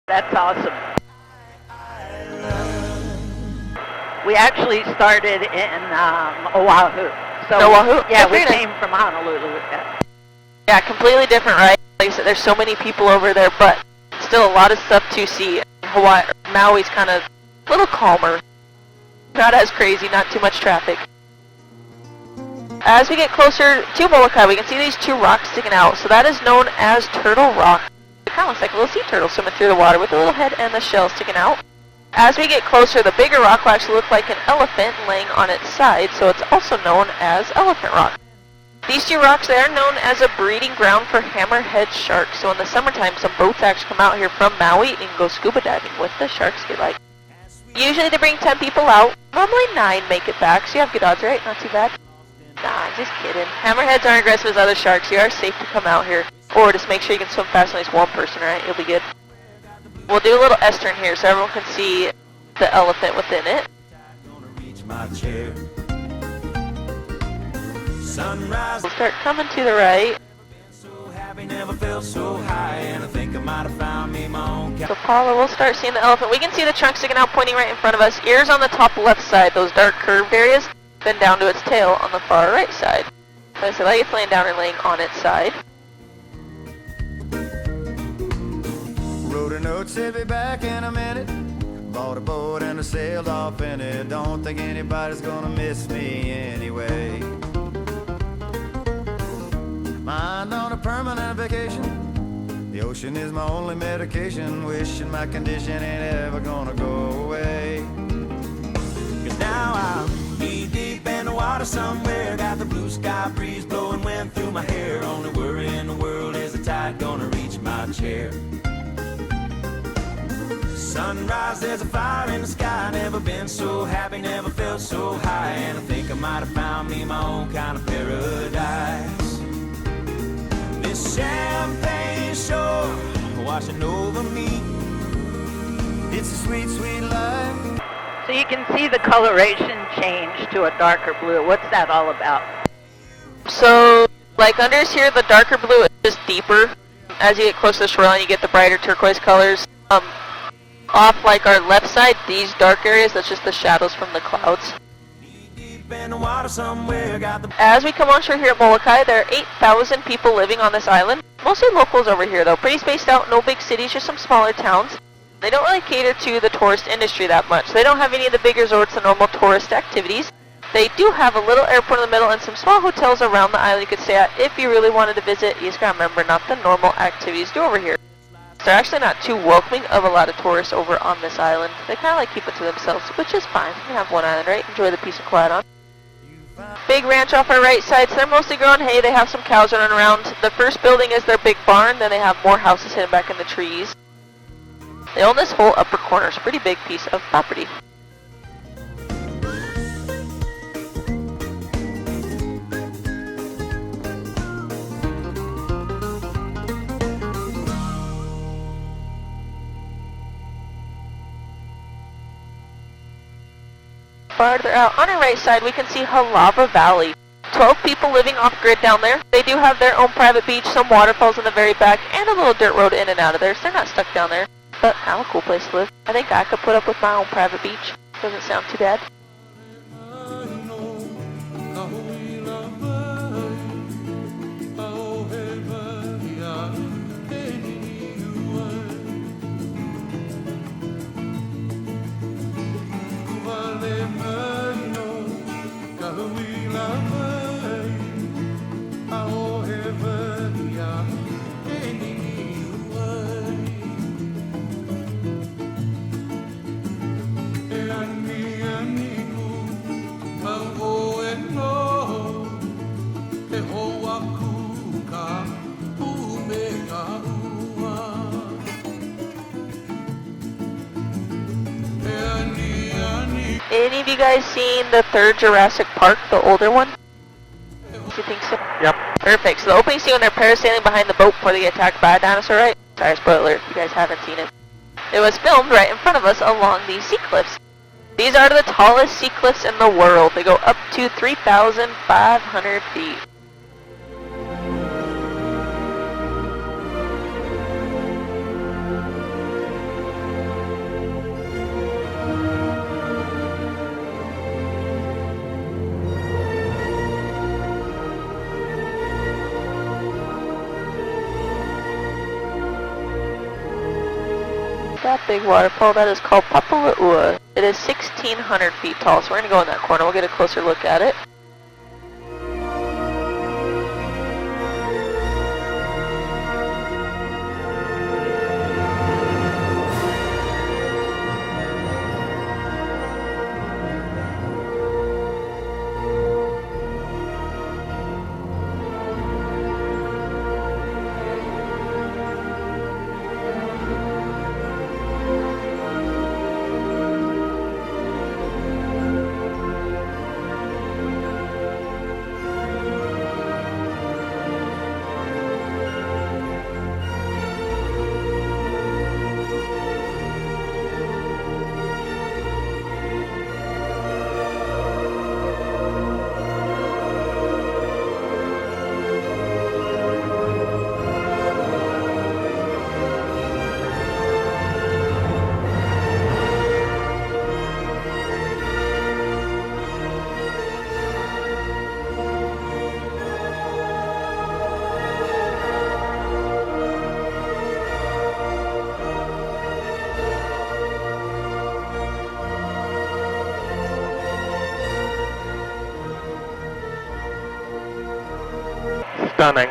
That's awesome. We actually started in Oahu. So Oahu? Yeah, we came from Honolulu. Yeah, completely different, right? Like I said, there's so many people over there, but still a lot of stuff to see. Hawaii, Maui's kind of a little calmer. Not as crazy, not too much traffic. As we get closer to Molokai, we can see these two rocks sticking out. So that is known as Turtle Rock. It kind of looks like a little sea turtle swimming through the water with the little head and the shell sticking out. As we get closer, the bigger rock will actually look like an elephant laying on its side, so it's also known as Elephant Rock. These two rocks, they are known as a breeding ground for hammerhead sharks. So in the summertime, some boats actually come out here from Maui and go scuba diving with the sharks if you like. Usually they bring 10 people out. Normally 9 make it back, so you have good odds, right? Not too bad. Nah, just kidding. Hammerheads aren't aggressive as other sharks. You are safe to come out here. Or just make sure you can swim fast at least one person, right? You'll be good. We'll do a little S-turn here so everyone can see the elephant within it. We'll start coming to the right. So Paula, we'll start seeing the elephant. We can see the trunk sticking out, pointing right in front of us. Ears on the top left side, those dark curved areas. Then down to its tail on the far right side. So I said, like it's laying down and laying on its side. Wrote a note, said be back in a minute. Bought a boat and I sailed off in it. Don't think anybody's gonna miss me anyway. Mind on a permanent vacation. The ocean is my only medication. Wishing my condition ain't ever gonna go away. Cause now I'm knee deep in the water somewhere. Got the blue sky breeze blowing wind through my hair. Only worry in the world is the tide gonna reach my chair. Sunrise, there's a fire in the sky. Never been so happy, never felt so high. And I think I might have found me my own kind of paradise. This champagne shore washing over me. It's a sweet, sweet life. So you can see the coloration change to a darker blue. What's that all about? So, like under here, the darker blue is just deeper. As you get close to the shoreline, you get the brighter turquoise colors. Off like our left side, these dark areas, that's just the shadows from the clouds. As we come on shore here at Molokai, there are 8,000 people living on this island. Mostly locals over here though, pretty spaced out, no big cities, just some smaller towns. They don't really cater to the tourist industry that much. They don't have any of the big resorts and normal tourist activities. They do have a little airport in the middle and some small hotels around the island you could stay at if you really wanted to visit. You just gotta remember, not the normal activities do over here. They're actually not too welcoming of a lot of tourists over on this island. They kind of like keep it to themselves, which is fine. You have one island, right? Enjoy the peace and quiet on. Big ranch off our right side, so they're mostly growing hay. They have some cows running around. The first building is their big barn, then they have more houses hidden back in the trees. They own this whole upper corner. It's a pretty big piece of property. Farther out on our right side, we can see Halava Valley. 12 people living off-grid down there. They do have their own private beach, some waterfalls in the very back, and a little dirt road in and out of there, so they're not stuck down there. But have a cool place to live. I think I could put up with my own private beach. Doesn't sound too bad. Any of you guys seen the third Jurassic Park, the older one? Do you think so? Yep. Perfect. So the opening scene when they're parasailing behind the boat before they get attacked by a dinosaur, right? Sorry, spoiler if you guys haven't seen it. It was filmed right in front of us along these sea cliffs. These are the tallest sea cliffs in the world. They go up to 3,500 feet. That big waterfall, that is called Paula. It is 1,600 feet tall, so we're going to go in that corner. We'll get a closer look at it. Stunning.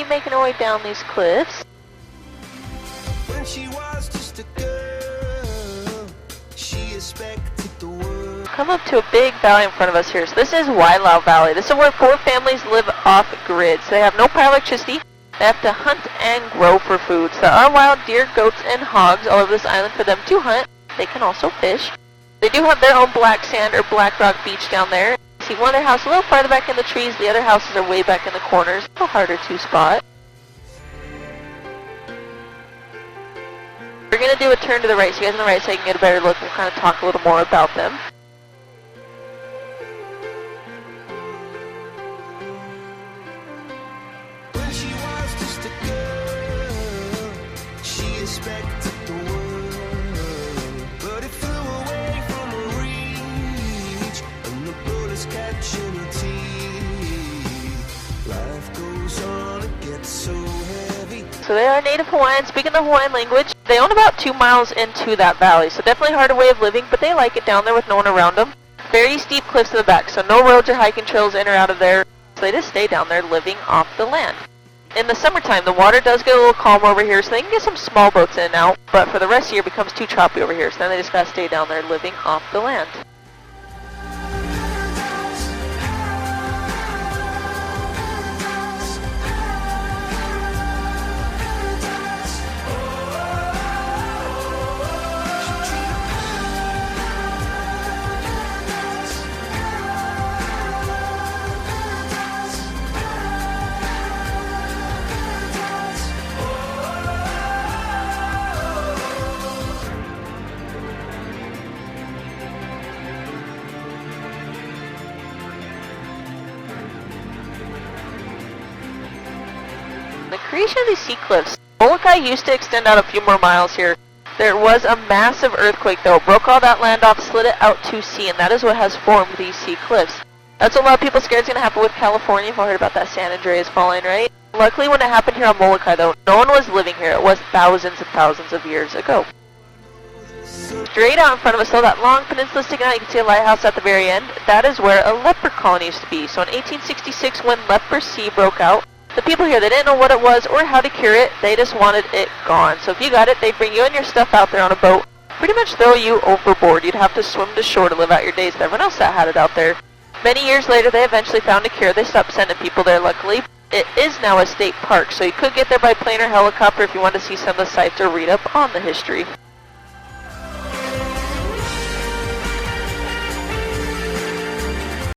Making our way down these cliffs. When she was just a girl, she expected the world. Come up to a big valley in front of us here. So this is Wailau Valley. This is where 4 families live off grid. So they have no power electricity. They have to hunt and grow for food. So there are wild deer, goats, and hogs all over this island for them to hunt. They can also fish. They do have their own black sand or black rock beach down there. See one of their houses a little farther back in the trees. The other houses are way back in the corners. A little harder to spot. We're going to do a turn to the right, so you guys on the right side can get a better look. We'll kind of talk a little more about them. When she was just a girl, she expected the world, but it flew away from her reach, and the bullets catching her teeth. Life goes on, it gets so heavy. So they are native Hawaiian, speaking the Hawaiian language. They own about 2 miles into that valley, so definitely a harder way of living, but they like it down there with no one around them. Very steep cliffs in the back, so no roads or hiking trails in or out of there, so they just stay down there living off the land. In the summertime, the water does get a little calmer over here, so they can get some small boats in and out, but for the rest of the year it becomes too choppy over here, so then they just gotta stay down there living off the land. The creation of these sea cliffs. Molokai used to extend out a few more miles here. There was a massive earthquake though, broke all that land off, slid it out to sea, and that is what has formed these sea cliffs. That's what a lot of people scared is going to happen with California. You've all heard about that San Andreas falling, right? Luckily when it happened here on Molokai though, no one was living here. It was thousands and thousands of years ago. Straight out in front of us, though, that long peninsula sticking out, you can see a lighthouse at the very end. That is where a leper colony used to be. So in 1866, when leprosy broke out, the people here, they didn't know what it was or how to cure it. They just wanted it gone. So if you got it, they'd bring you and your stuff out there on a boat, pretty much throw you overboard. You'd have to swim to shore to live out your days with everyone else that had it out there. Many years later, they eventually found a cure. They stopped sending people there, luckily. It is now a state park, so you could get there by plane or helicopter if you want to see some of the sites or read up on the history.